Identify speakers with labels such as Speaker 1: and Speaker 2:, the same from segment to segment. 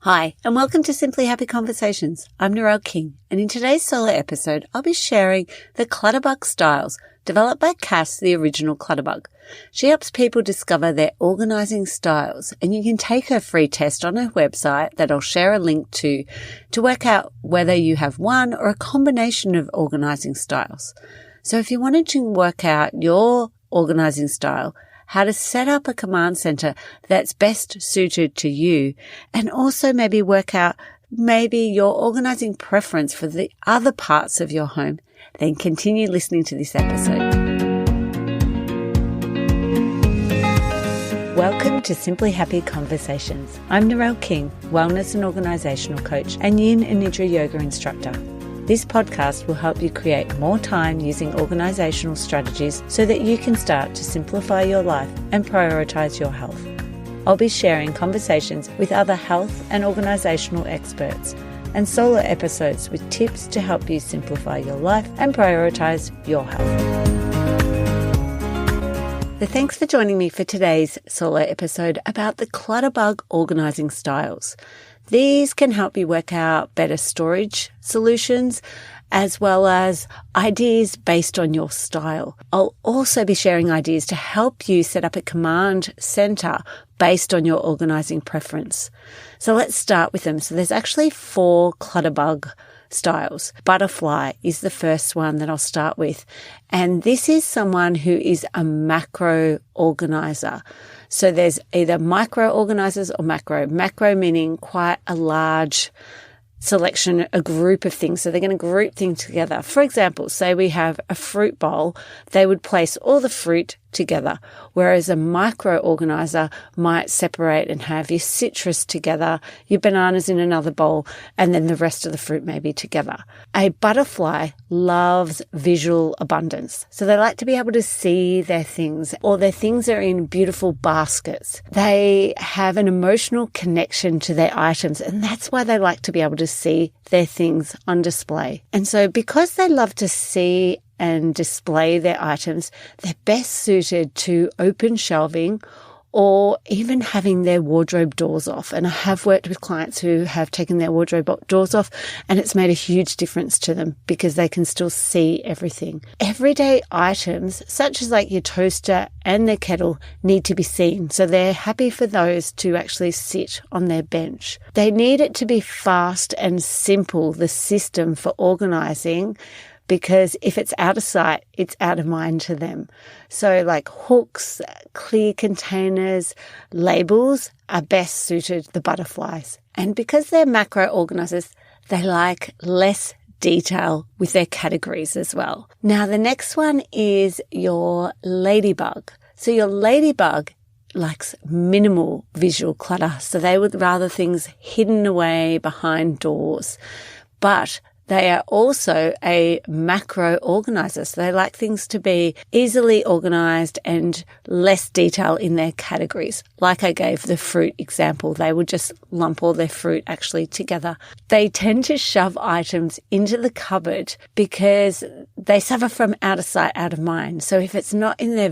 Speaker 1: Hi, and welcome to Simply Happy Conversations. I'm Narelle King, and in today's solo episode, I'll be sharing the Clutterbug styles developed by Cas, the original Clutterbug. She helps people discover their organising styles, and you can take her free test on her website that I'll share a link to work out whether you have one or a combination of organising styles. So if you wanted to work out your organising style, how to set up a command center that's best suited to you, and also maybe work out your organizing preference for the other parts of your home, then continue listening to this episode. Welcome to Simply Happy Conversations. I'm Narelle King, wellness and organizational coach and Yin and Nidra yoga instructor. This podcast will help you create more time using organizational strategies so that you can start to simplify your life and prioritize your health. I'll be sharing conversations with other health and organizational experts and solo episodes with tips to help you simplify your life and prioritize your health. So thanks for joining me for today's solo episode about the Clutterbug organizing styles. These can help you work out better storage solutions as well as ideas based on your style. I'll also be sharing ideas to help you set up a command center based on your organizing preference. So let's start with them. So there's actually 4 Clutterbug styles. Butterfly is the first one that I'll start with. And this is someone who is a macro organizer. So there's either micro organizers or macro. Macro meaning quite a large selection, a group of things. So they're going to group things together. For example, say we have a fruit bowl, they would place all the fruit together, whereas a micro organizer might separate and have your citrus together, your bananas in another bowl, and then the rest of the fruit maybe together. A butterfly loves visual abundance. So they like to be able to see their things, or their things are in beautiful baskets. They have an emotional connection to their items, and that's why they like to be able to see their things on display. And so because they love to see and display their items, they're best suited to open shelving or even having their wardrobe doors off. And I have worked with clients who have taken their wardrobe doors off, and it's made a huge difference to them because they can still see everything. Everyday items, such as like your toaster and their kettle, need to be seen. So they're happy for those to actually sit on their bench. They need it to be fast and simple, the system for organizing, because if it's out of sight, it's out of mind to them. So like hooks, clear containers, labels are best suited the butterflies. And because they're macro organizers, they like less detail with their categories as well. Now, the next one is your ladybug. So your ladybug likes minimal visual clutter. So they would rather things hidden away behind doors. But they are also a macro organizer, so they like things to be easily organized and less detail in their categories. Like I gave the fruit example, they would just lump all their fruit actually together. They tend to shove items into the cupboard because they suffer from out of sight, out of mind. So if it's not in their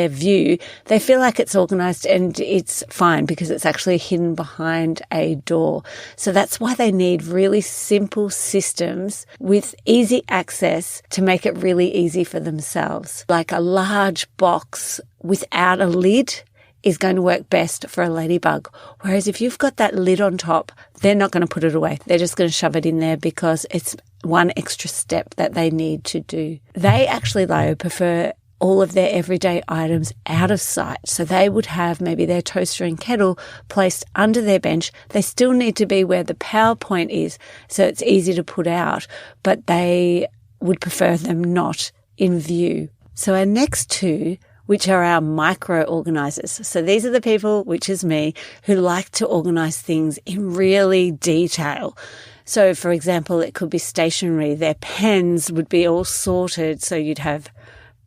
Speaker 1: view, they feel like it's organized and it's fine because it's actually hidden behind a door. So that's why they need really simple systems with easy access to make it really easy for themselves. Like a large box without a lid is going to work best for a ladybug. Whereas if you've got that lid on top, they're not going to put it away. They're just going to shove it in there because it's one extra step that they need to do. They actually, though, prefer all of their everyday items out of sight. So they would have maybe their toaster and kettle placed under their bench. They still need to be where the power point is, so it's easy to put out, but they would prefer them not in view. So our next 2, which are our micro organizers. So these are the people, which is me, who like to organize things in really detail. So for example, it could be stationery. Their pens would be all sorted. So you'd have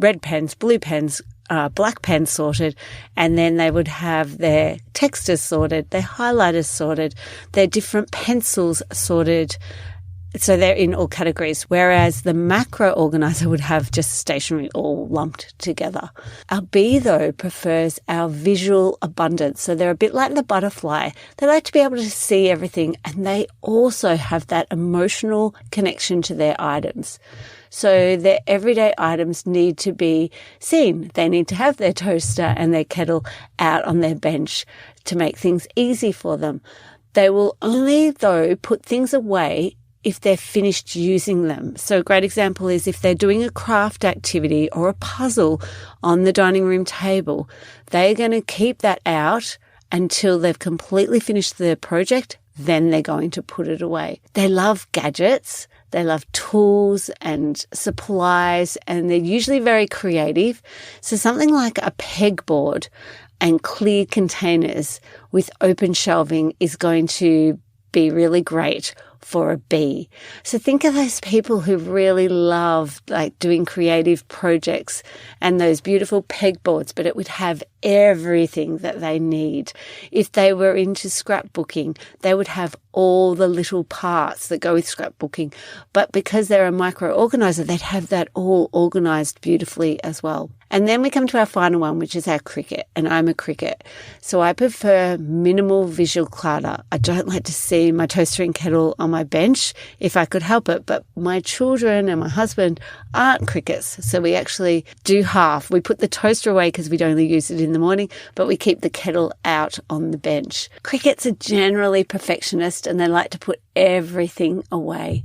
Speaker 1: red pens, blue pens, black pens sorted, and then they would have their texters sorted, their highlighters sorted, their different pencils sorted, So they're in all categories, whereas the macro organizer would have just stationery all lumped together. Our B, though, prefers our visual abundance. So they're a bit like the butterfly. They like to be able to see everything, and they also have that emotional connection to their items. So their everyday items need to be seen. They need to have their toaster and their kettle out on their bench to make things easy for them. They will only, though, put things away if they're finished using them. So a great example is if they're doing a craft activity or a puzzle on the dining room table, they're going to keep that out until they've completely finished the project, then they're going to put it away. They love gadgets, they love tools and supplies, and they're usually very creative. So something like a pegboard and clear containers with open shelving is going to be really great for a B. So think of those people who really love like doing creative projects and those beautiful pegboards, but it would have everything that they need. If they were into scrapbooking, they would have all the little parts that go with scrapbooking. But because they're a micro organizer, they'd have that all organized beautifully as well. And then we come to our final one, which is our Cricut. And I'm a Cricut. So I prefer minimal visual clutter. I don't like to see my toaster and kettle on my bench if I could help it. But my children and my husband aren't Cricuts. So we actually do half. We put the toaster away because we'd only use it in the morning, but we keep the kettle out on the bench. Cricuts are generally perfectionist and they like to put everything away.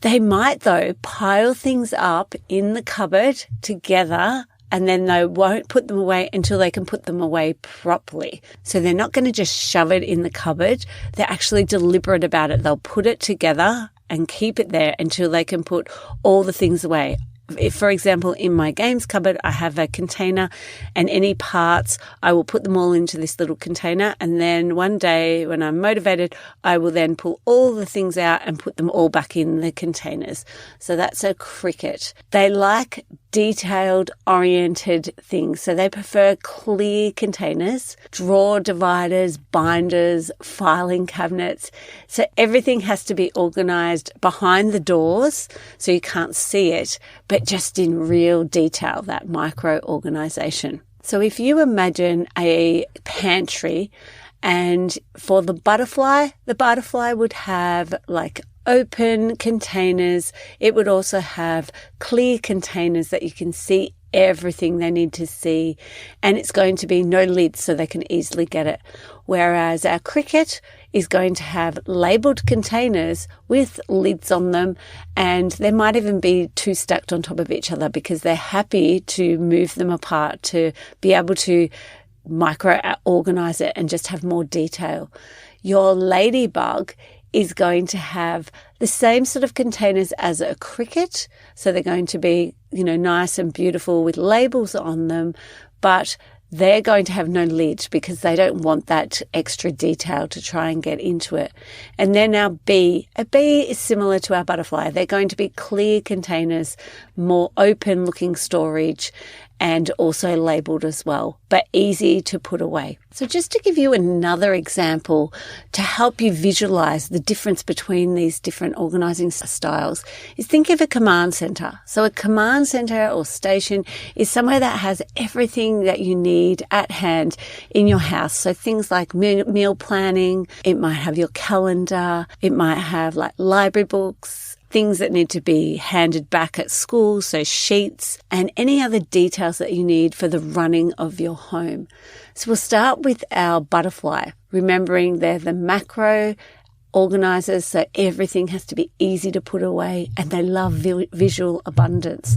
Speaker 1: They might, though, pile things up in the cupboard together, and then they won't put them away until they can put them away properly. So they're not going to just shove it in the cupboard. They're actually deliberate about it. They'll put it together and keep it there until they can put all the things away. If, for example, in my games cupboard, I have a container and any parts, I will put them all into this little container. And then one day when I'm motivated, I will then pull all the things out and put them all back in the containers. So that's a Cricut. They like detailed oriented things. So they prefer clear containers, drawer dividers, binders, filing cabinets. So everything has to be organized behind the doors so you can't see it, but just in real detail, that micro organization. So if you imagine a pantry, and for the butterfly would have like open containers. It would also have clear containers that you can see everything they need to see, and it's going to be no lids so they can easily get it. Whereas our Cricut is going to have labelled containers with lids on them, and there might even be two stacked on top of each other because they're happy to move them apart to be able to micro organize it and just have more detail. Your ladybug is going to have the same sort of containers as a Cricut. So they're going to be, nice and beautiful with labels on them, but they're going to have no lid because they don't want that extra detail to try and get into it. And then our B. A B is similar to our butterfly. They're going to be clear containers, more open looking storage, and also labelled as well, but easy to put away. So just to give you another example to help you visualize the difference between these different organizing styles is think of a command center. So a command center or station is somewhere that has everything that you need at hand in your house. So things like meal planning, it might have your calendar, it might have like library books, things that need to be handed back at school, so sheets, and any other details that you need for the running of your home. So we'll start with our butterfly, remembering they're the macro organizers, so everything has to be easy to put away, and they love visual abundance.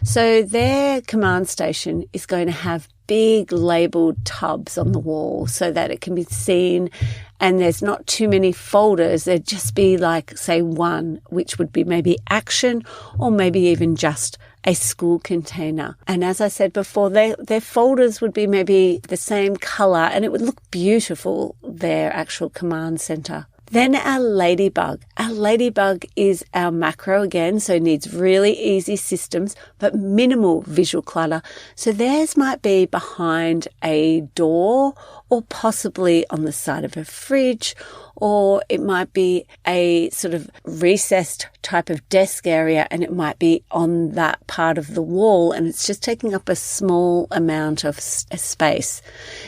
Speaker 1: So their command station is going to have big labeled tubs on the wall so that it can be seen, and there's not too many folders. There'd just be like, say, one, which would be maybe action or maybe even just a school container. And as I said before, their folders would be maybe the same color and it would look beautiful, their actual command center. Then our ladybug. Our ladybug is our macro again, so needs really easy systems, but minimal visual clutter. So theirs might be behind a door or possibly on the side of a fridge, or it might be a sort of recessed type of desk area and it might be on that part of the wall and it's just taking up a small amount of space.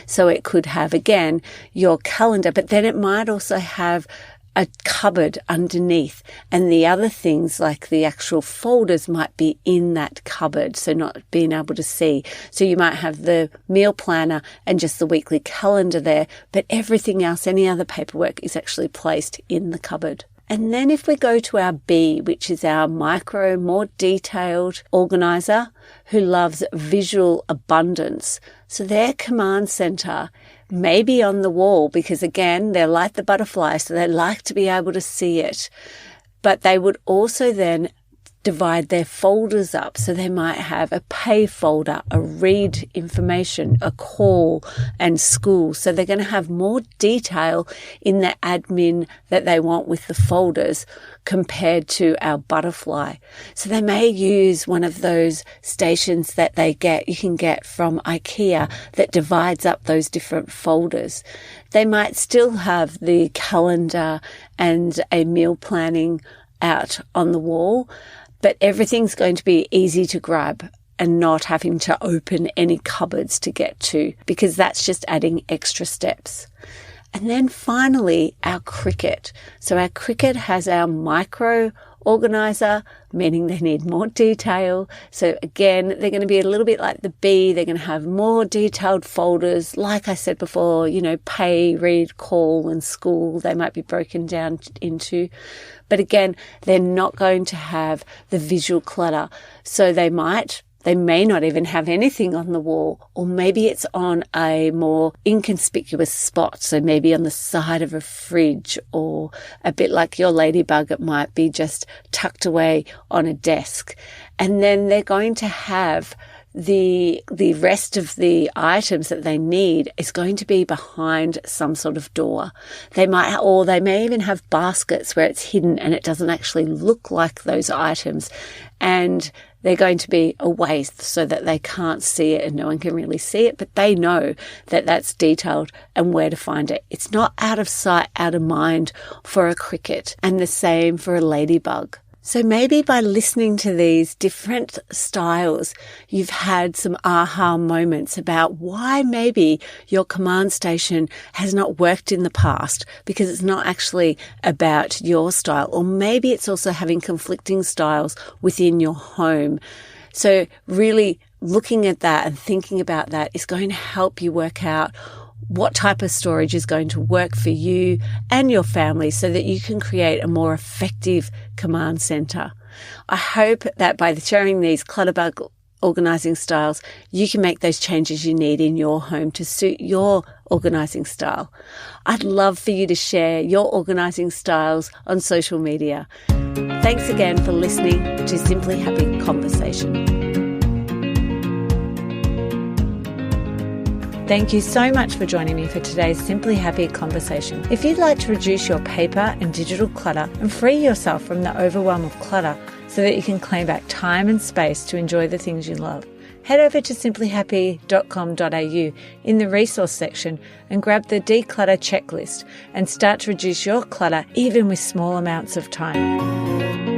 Speaker 1: So it could have, again, your calendar, but then it might also have a cupboard underneath, and the other things like the actual folders might be in that cupboard, so not being able to see. So you might have the meal planner and just the weekly calendar there, but everything else, any other paperwork, is actually placed in the cupboard. And then if we go to our B, which is our micro, more detailed organizer who loves visual abundance. So their command center may be on the wall because, again, they're like the butterfly, so they like to be able to see it. But they would also then divide their folders up. So they might have a pay folder, a read information, a call, and school. So they're going to have more detail in the admin that they want with the folders compared to our butterfly. So they may use one of those stations that you can get from IKEA that divides up those different folders. They might still have the calendar and a meal planning out on the wall, but everything's going to be easy to grab and not having to open any cupboards to get to, because that's just adding extra steps. And then finally, our Cricut. So our Cricut has our micro organizer, meaning they need more detail. So again, they're going to be a little bit like the B. They're going to have more detailed folders. Like I said before, pay, read, call, and school, they might be broken down into. But again, they're not going to have the visual clutter. So they may not even have anything on the wall, or maybe it's on a more inconspicuous spot. So maybe on the side of a fridge, or a bit like your ladybug, it might be just tucked away on a desk. And then they're going to have the rest of the items that they need is going to be behind some sort of door. They may even have baskets where it's hidden and it doesn't actually look like those items. And they're going to be away so that they can't see it and no one can really see it, but they know that that's detailed and where to find it. It's not out of sight, out of mind for a Cricut, and the same for a ladybug. So maybe by listening to these different styles, you've had some aha moments about why maybe your command station has not worked in the past because it's not actually about your style, or maybe it's also having conflicting styles within your home. So really looking at that and thinking about that is going to help you work out what type of storage is going to work for you and your family so that you can create a more effective command center. I hope that by sharing these Clutterbug organizing styles, you can make those changes you need in your home to suit your organizing style. I'd love for you to share your organizing styles on social media. Thanks again for listening to Simply Happy Conversation. Thank you so much for joining me for today's Simply Happy Conversation. If you'd like to reduce your paper and digital clutter and free yourself from the overwhelm of clutter so that you can claim back time and space to enjoy the things you love, head over to simplyhappy.com.au in the resource section and grab the declutter checklist and start to reduce your clutter even with small amounts of time.